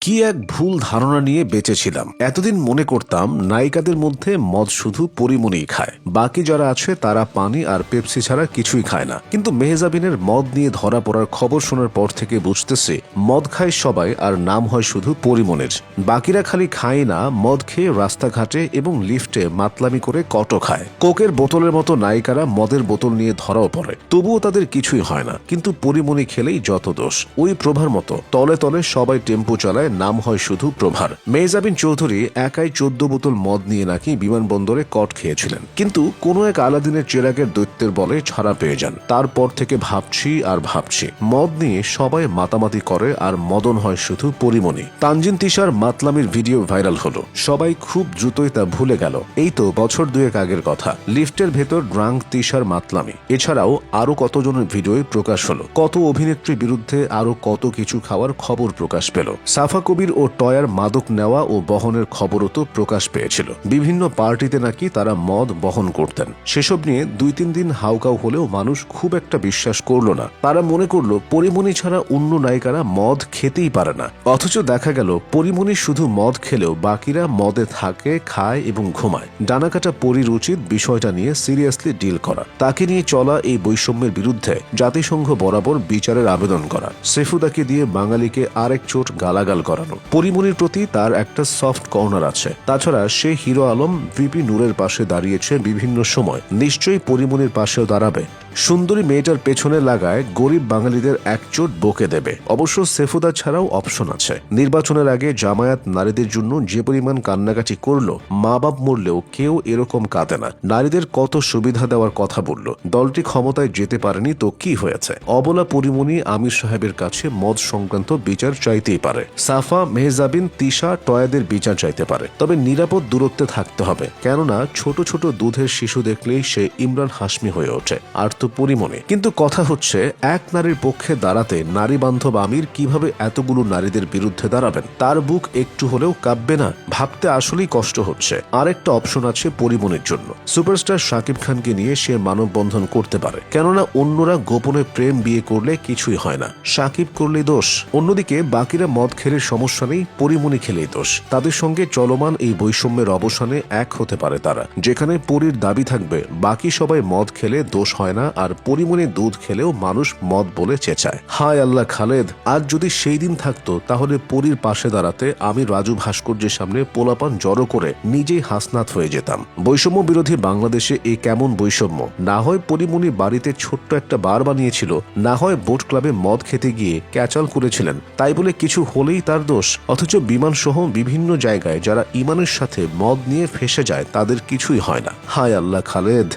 কি এক ভুল ধারণা নিয়ে বেঁচেছিলাম। এতদিন মনে করতাম নায়িকাদের মধ্যে মদ শুধু পরিমণিই খায়, বাকি যারা আছে তারা পানি আর পেপসি ছাড়া কিছুই খায় না। কিন্তু মেহজাবিনের মদ নিয়ে ধরা পড়ার খবর শোনার পর থেকে বুঝতেছি মদ খায় সবাই আর নাম হয় শুধু পরিমণির। বাকিরা খালি খায় না, মদ খেয়ে রাস্তাঘাটে এবং লিফটে মাতলামি করে কটো খায়। কোকের বোতলের মতো নায়িকারা মদের বোতল নিয়ে ধরাও পড়ে, তবুও তাদের কিছুই হয় না। কিন্তু পরিমণি খেলেই যত দোষ। ওই প্রভার মতো তলে তলে সবাই টেম্পো চালায়, নাম হয় শুধু প্রভার। মেহজাবিন চৌধুরী একাই 14 বোতল মদ নিয়ে নাকি বিমানবন্দরে কট খেয়েছিলেন, কিন্তু কোনো এক আলাদিনের চেরাগের দৈত্যের বলে ছাড়া পেয়ে যান। তারপর থেকে ভাবছি আর ভাবছি, মদ নিয়ে সবাই মাতামাতি করে আর মদন হয় শুধু পরিমণি। তানজিন তিশার মাতলামির ভিডিও ভাইরাল হলো, সবাই খুব দ্রুতই তা ভুলে গেল। এই তো বছর দুয়েক আগের কথা। লিফটের ভেতর ড্রাঙ্ক তিশার মাতলামি, এছাড়াও আরো কতজনের ভিডিও প্রকাশ হলো। কত অভিনেত্রীর বিরুদ্ধে আরো কত কিছু খাওয়ার খবর প্রকাশ পেল। সাফা কবির ও টয়ার মাদক নেওয়া ও বহনের খবরও তো প্রকাশ পেয়েছিল। বিভিন্ন পার্টিতে নাকি তারা মদ বহন করতেন। সেসব নিয়ে 2-3 দিন হাউকাউ হলেও মানুষ খুব একটা বিশ্বাস করলো না। তারা মনে করলো পরিমণি ছাড়া অন্য নায়িকারা মদ খেতেই পারে না। অথচ দেখা গেল পরিমণি শুধু মদ খেলেও বাকিরা মদে থাকে, খায় এবং ঘুমায়। ডানাকাটা পরির উচিত বিষয়টা নিয়ে সিরিয়াসলি ডিল করা, তাকে নিয়ে চলা এই বৈষম্যের বিরুদ্ধে জাতিসংঘ বরাবর বিচারের আবেদন করা, সেফুদাকে দিয়ে বাঙালিকে আরেক চোট গালাগাল করানো। পরিমণির প্রতি তার একটা সফট কর্নার আছে। তাছাড়া সে হিরো আলম, ভিপি নূরের পাশে দাঁড়িয়েছে বিভিন্ন সময়, নিশ্চয়ই পরিমণির পাশেও দাঁড়াবে। সুন্দরী মেয়েটার পেছনে লাগায় গরিব বাঙালিদের এক চোট বকে দেবে। অবশ্য সেফুদা ছাড়াও অপশন আছে। নির্বাচনের আগে জামায়াত নারীদের জন্য যে পরিমাণ কান্নাকাটি করলো, মা বাপ মরলেও কেউ এরকম কাঁদে না। নারীদের কত সুবিধা দেওয়ার কথা বলল। দলটি ক্ষমতায় যেতে পারেনি তো কি হয়েছে? অবলা পরিমণি আমির সাহেবের কাছে মদ সংক্রান্ত বিচার চাইতেই পারে। সাফা, মেহজাবিন, তিশা, টয়াদের বিচার চাইতে পারে, তবে নিরাপদ দূরত্বে থাকতে হবে। কেননা ছোট ছোট দুধের শিশু দেখলেই সে ইমরান হাশমি হয়ে ওঠে। আর তো পরিমণি। কিন্তু কথা হচ্ছে, এক নারীর পক্ষে দাঁড়াতে নারী বান্ধব আমির কিভাবে এতগুলো নারীদের বিরুদ্ধে দাঁড়াবেন? তার বুক একটু হলেও কাঁপবে না? ভাবতে আসলেই কষ্ট হচ্ছে। আরেকটা অপশন আছে পরিমণির জন্য। সুপারস্টার শাকিব খানকে নিয়ে সে মানববন্ধন করতে পারে, কেননা অন্যরা গোপনে প্রেম বিয়ে করলে কিছুই হয় না, শাকিব করলেই দোষ। অন্যদিকে বাকিরা মদ খেলে সমস্যা নেই, পরিমণি খেলেই দোষ। তাদের সঙ্গে চলমান এই বৈষম্যের অবসানে এক হতে পারে তারা, যেখানে পরীর দাবি থাকবে বাকি সবাই মদ খেলে দোষ হয় না, আর পরিমণি দুধ খেলেও মানুষ মদ বলে চেঁচায়। হায় আল্লাহ খালেদ, আজ যদি সেই দিন থাকতো তাহলে পরীর পাশে দাঁড়াতে আমি রাজু ভাস্কর্যের সামনে পোলাপান জড়ো করে নিজেই হাসনাত হয়ে যেতাম। বৈষম্য বিরোধী বাংলাদেশে এই কেমন বৈষম্য? না হয় পরিমণি বাড়িতে ছোট্ট একটা বার বানিয়েছিল, না হয় বোট ক্লাবে মদ খেতে গিয়ে ক্যাচাল করেছিলেন, তাই বলে কিছু হলেই তার দোষ। অথচ বিমান সহ বিভিন্ন জায়গায় যারা ইমানের সাথে মদ নিয়ে ফেসে যায় তাদের কিছুই হয় না। হায় আল্লাহ খালেদ।